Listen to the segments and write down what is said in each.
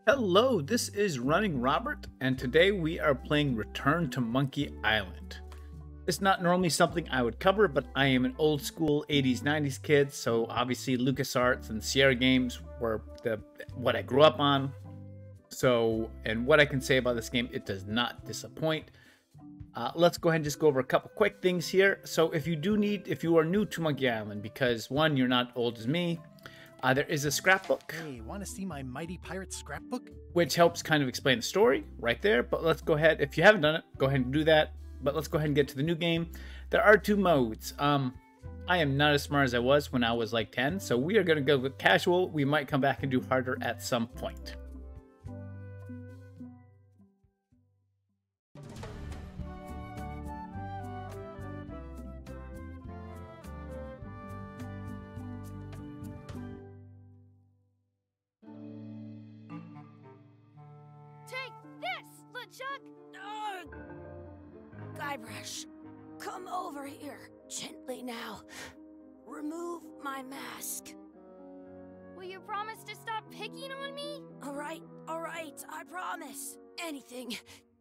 Hello, this is Running Robert, and today we are playing Return to Monkey Island. It's not normally something I would cover, but I am an old school 80s, 90s kid, so obviously LucasArts and Sierra Games were what I grew up on. So, and what I can say about this game, it does not disappoint. Let's go ahead and just go over a couple quick things here. So if you are new to Monkey Island, because one, you're not old as me, there is a scrapbook. Hey, want to see my mighty pirate scrapbook? Which helps kind of explain the story right there. But let's go ahead, if you haven't done it, go ahead and do that. But let's go ahead and get to the new game. There are two modes. I am not as smart as I was when I was like 10, so we are going to go with casual. We might come back and do harder at some point. Guybrush, come over here. Gently now. Remove my mask. Will you promise to stop picking on me? All right, I promise. Anything.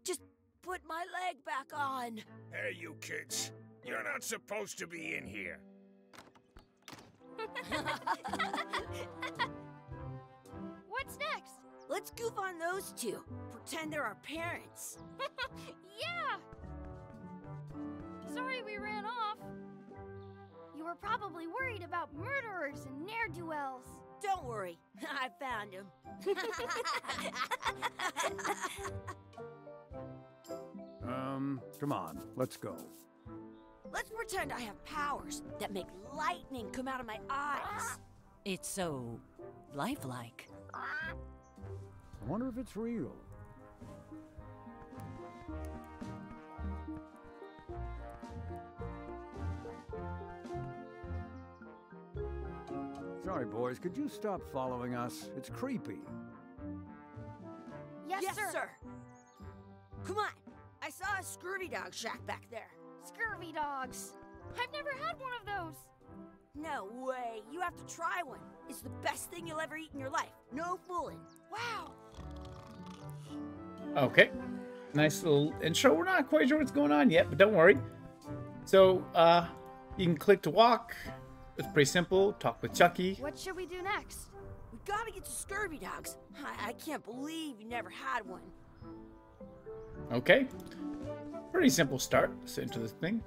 Just put my leg back on. Hey, you kids. You're not supposed to be in here. What's next? Let's goof on those two. Pretend they're our parents. Yeah! Sorry we ran off. You were probably worried about murderers and ne'er-do-wells. Don't worry, I found him. Come on, let's go. Let's pretend I have powers that make lightning come out of my eyes. It's so lifelike. I wonder if it's real. Sorry, boys, could you stop following us? It's creepy. Yes, sir. Come on. I saw a scurvy dog shack back there. Scurvy dogs. I've never had one of those. No way. You have to try one. It's the best thing you'll ever eat in your life. No fooling. Wow. Okay. Nice little intro. We're not quite sure what's going on yet, but don't worry. So, you can click to walk. It's pretty simple. Talk with Chucky. What should we do next? We gotta get to scurvy dogs. I can't believe you never had one. Okay. Pretty simple start. Let's into this thing.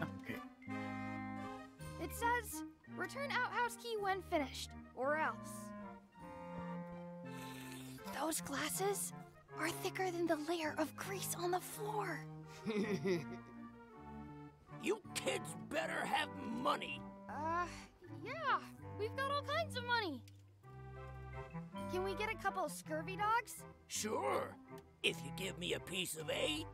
Okay. It says, return outhouse key when finished, or else. Those glasses are thicker than the layer of grease on the floor. You kids better have money. Yeah. We've got all kinds of money. Can we get a couple scurvy dogs? Sure. If you give me a piece of 8,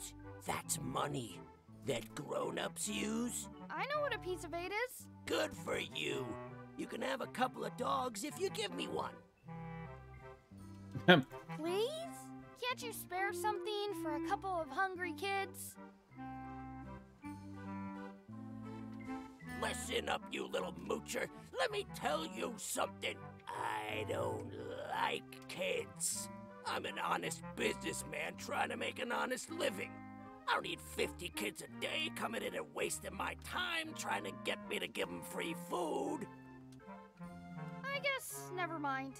that's money that grown-ups use. I know what a piece of 8 is. Good for you. You can have a couple of dogs if you give me one. Please? Can't you spare something for a couple of hungry kids? Listen up, you little moocher. Let me tell you something. I don't like kids. I'm an honest businessman trying to make an honest living. I don't need 50 kids a day coming in and wasting my time trying to get me to give them free food. I guess never mind.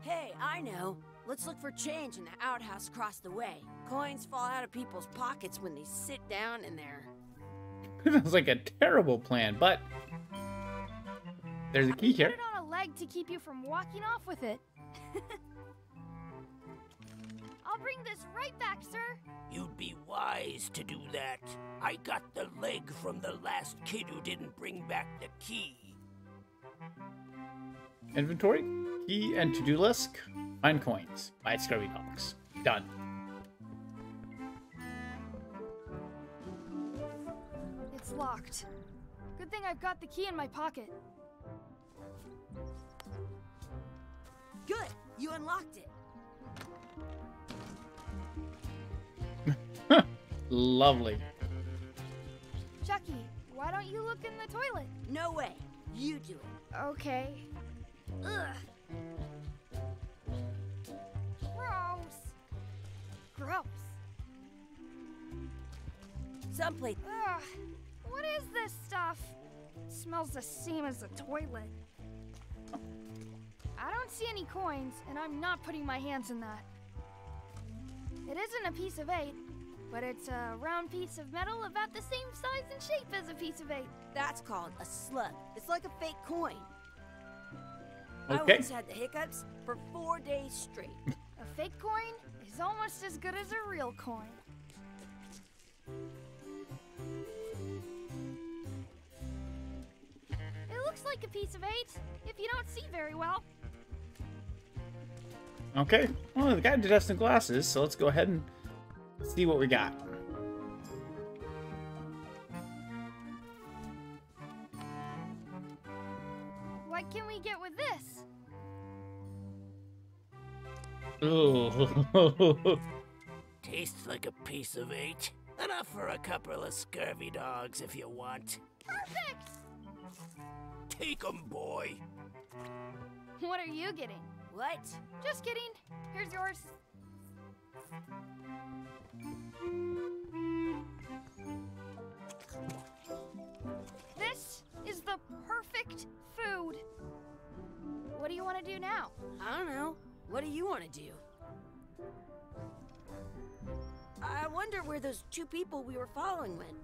Hey, I know. Let's look for change in the outhouse across the way. Coins fall out of people's pockets when they sit down in there. Sounds like a terrible plan, but there's a key here. Put it on a leg to keep you from walking off with it. I'll bring this right back, sir. You'd be wise to do that. I got the leg from the last kid who didn't bring back the key. Inventory, key, and to-do list. Find coins. Buy scurvy dogs. Done. It's locked. Good thing I've got the key in my pocket. Good. You unlocked it. Lovely. Chucky, why don't you look in the toilet? No way. You do it. Okay. Ugh. Gross. Gross. Someplace. Ugh. What is this stuff? Smells the same as the toilet. I don't see any coins, and I'm not putting my hands in that. It isn't a piece of 8, but it's a round piece of metal about the same size and shape as a piece of 8. That's called a slug. It's like a fake coin. I Okay. once had the hiccups for 4 days straight. A fake coin is almost as good as a real coin. It looks like a piece of 8 if you don't see very well. Okay. Well, the guy did have some glasses, so let's go ahead and see what we got. What can we get with this? Ooh. Tastes like a piece of 8. Enough for a couple of scurvy dogs if you want. Perfect! Take 'em, boy. What are you getting? What? Just kidding. Here's yours. This is the perfect food. What do you want to do now? I don't know. What do you want to do? I wonder where those 2 people we were following went.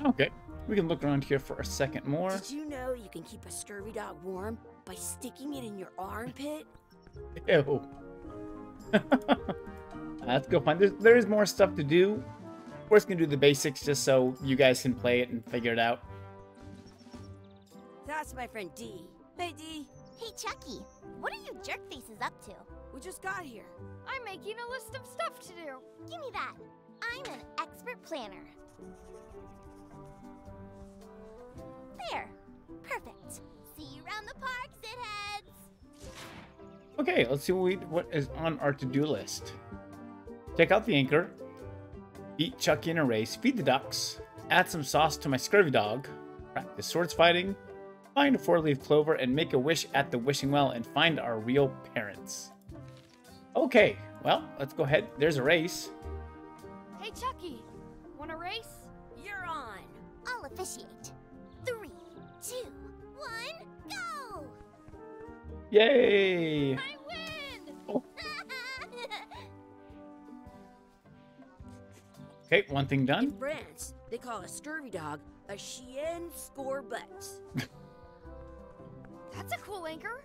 Okay. We can look around here for a second more. Did you know you can keep a scurvy dog warm by sticking it in your armpit? Ew. Let's go find. There is more stuff to do. We're just gonna do the basics just so you guys can play it and figure it out. That's my friend D. Hey, D. Hey, Chucky, what are you jerk faces up to? We just got here. I'm making a list of stuff to do. Give me that. I'm an expert planner. There. Perfect. See you around the park, shitheads. Okay, let's see what is on our to-do list. Check out the anchor. Beat Chucky in a race. Feed the ducks. Add some sauce to my scurvy dog. Practice swords fighting. Find a 4-leaf clover and make a wish at the wishing well and find our real parents. Okay, well, let's go ahead. There's a race. Hey, Chucky, want to race? You're on. I'll officiate. 3, 2, 1, go! Yay! I win! Oh. Okay, one thing In done. France, they call a scurvy dog a chien scorbut. That's a cool anchor.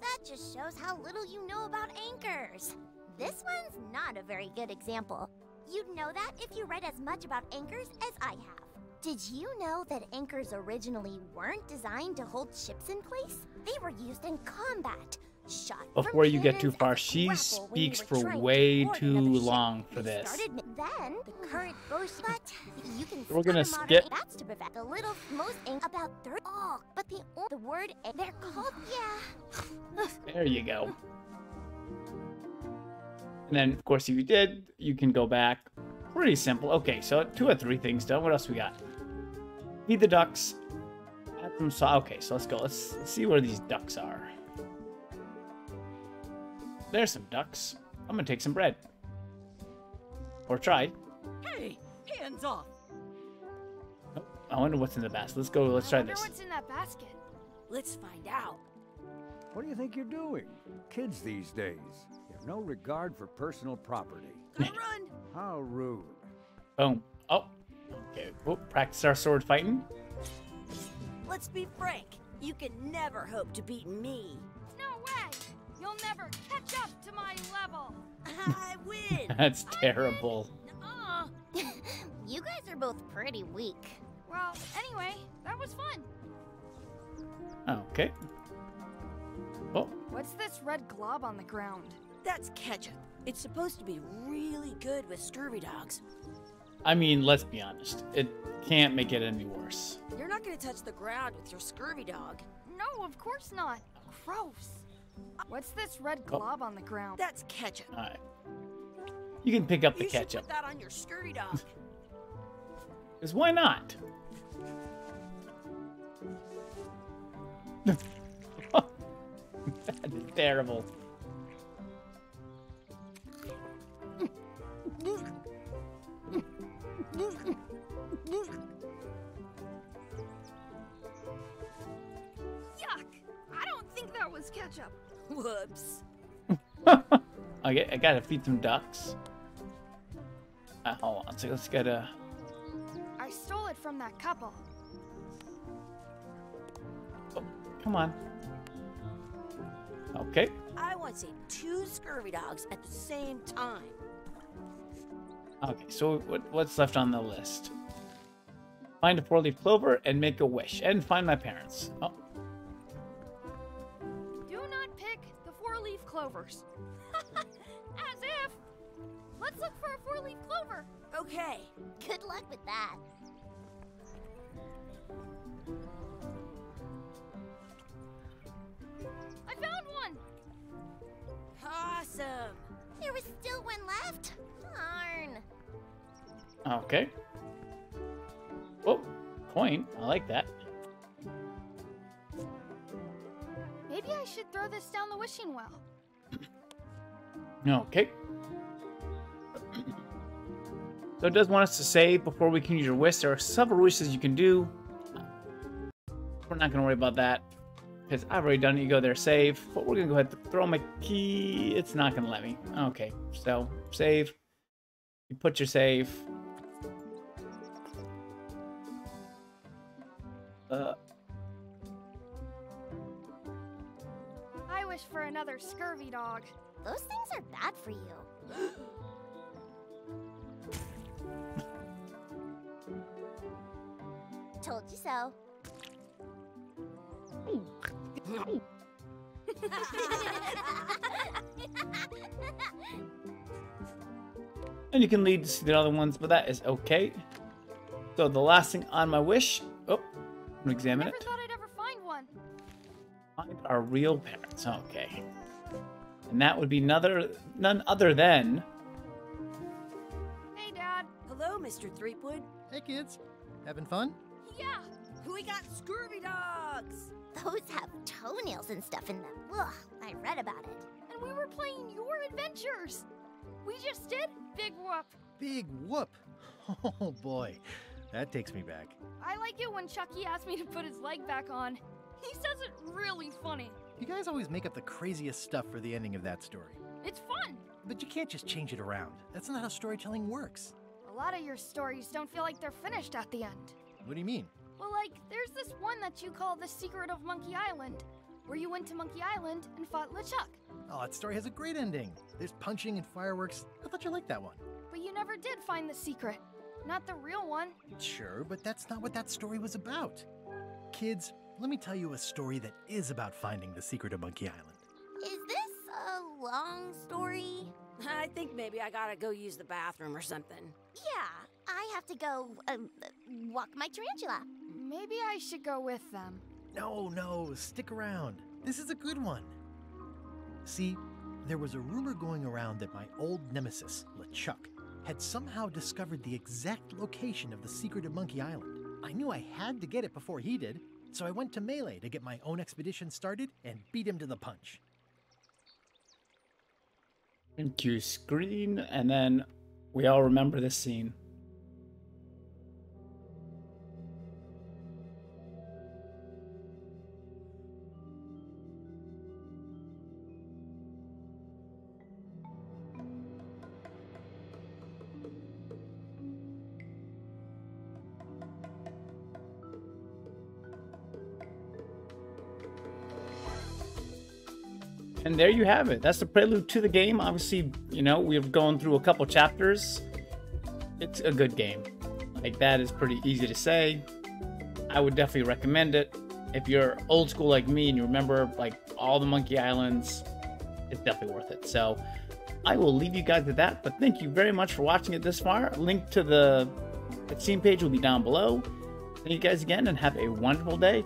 That just shows how little you know about anchors. This one's not a very good example. You'd know that if you read as much about anchors as I have. Did you know that anchors originally weren't designed to hold ships in place? They were used in combat. Shot Before from you get too cannons far, as a she grapple when you speaks were for trying to way board too another ship. long for They this. Then the current bowshot, you can We're gonna start a skip. modern- That's to prevent the little most about 30. Oh, but the word they're called There you go. And then, of course, if you did, you can go back. Pretty simple. Okay, so 2 or 3 things done. What else we got? Feed the ducks. Add some sauce. Okay, so let's go. Let's see where these ducks are. There's some ducks. I'm gonna take some bread. Or try. Hey, hands off. Oh, I wonder what's in the basket. Let's go. Let's try I wonder this. what's in that basket. Let's find out. What do you think you're doing? Kids these days. You have no regard for personal property. Gotta run. How rude. Boom. Oh. Okay. Oh, practice our sword fighting. Let's be frank. You can never hope to beat me. No way! You'll never catch up to my level. I win. That's terrible. Uh-uh. You guys are both pretty weak. Well, anyway, that was fun. Okay. Oh, What's this red glob on the ground? That's ketchup. It's supposed to be really good with scurvy dogs. I mean, let's be honest. It can't make it any worse. You're not gonna touch the ground with your scurvy dog. No, of course not. Gross. What's this red Oh. glob on the ground? That's ketchup. All right. You can pick up the You should ketchup. put that on your scurvy dog. Because why not? That is terrible. Yuck! I don't think that was ketchup. Whoops. Okay, I gotta feed some ducks. Hold on, so let's get a... I stole it from that couple. Oh, come on. Okay. I once ate 2 scurvy dogs at the same time. Okay, so what's left on the list? Find a 4-leaf clover and make a wish. And find my parents. Oh. Do not pick the 4-leaf clovers. As if! Let's look for a 4-leaf clover. Okay. Good luck with that. I found one! Awesome. There was still one left. Darn. Okay. Oh, coin. I like that. Maybe I should throw this down the wishing well. Okay. So it does want us to save before we can use your wish. There are several wishes you can do. We're not going to worry about that because I've already done it. You go there, save. But we're going to go ahead and throw my key. It's not going to let me. Okay, so save. You put your save. I wish for another scurvy dog. Those things are bad for you. Told you so. And you can lead to see the other ones, but that is okay. So the last thing on my wish. Oh, I'm gonna examine Never it. thought I'd ever find one. Find our real parents. Okay. And that would be none other than... Hey, Dad. Hello, Mr. Threepwood. Hey kids, having fun? Yeah. We got scurvy dogs. Those have toenails and stuff in them. Ugh, I read about it. And we were playing your adventures. We just did Big Whoop. Big whoop! Oh boy, that takes me back. I like it when Chucky asked me to put his leg back on. He says it really funny. You guys always make up the craziest stuff for the ending of that story. It's fun. But you can't just change it around. That's not how storytelling works. A lot of your stories don't feel like they're finished at the end. What do you mean? Well, like, there's this one that you call The Secret of Monkey Island, where you went to Monkey Island and fought LeChuck. Oh, that story has a great ending. There's punching and fireworks. I thought you liked that one. But you never did find the secret. Not the real one. Sure, but that's not what that story was about. Kids, let me tell you a story that is about finding the secret of Monkey Island. Is this a long story? I think maybe I gotta go use the bathroom or something. Yeah, I have to go walk my tarantula. Maybe I should go with them. No, stick around. This is a good one. See, there was a rumor going around that my old nemesis, LeChuck, had somehow discovered the exact location of the secret of Monkey Island. I knew I had to get it before he did, so I went to Melee to get my own expedition started and beat him to the punch. Thank you, screen, and then we all remember this scene. And there you have it. That's the prelude to the game. Obviously, you know, we've gone through a couple chapters. It's a good game. Like, that is pretty easy to say. I would definitely recommend it. If you're old school like me and you remember, like, all the Monkey Islands, it's definitely worth it. So, I will leave you guys with that. But thank you very much for watching it this far. Link to the scene page will be down below. Thank you guys again and have a wonderful day.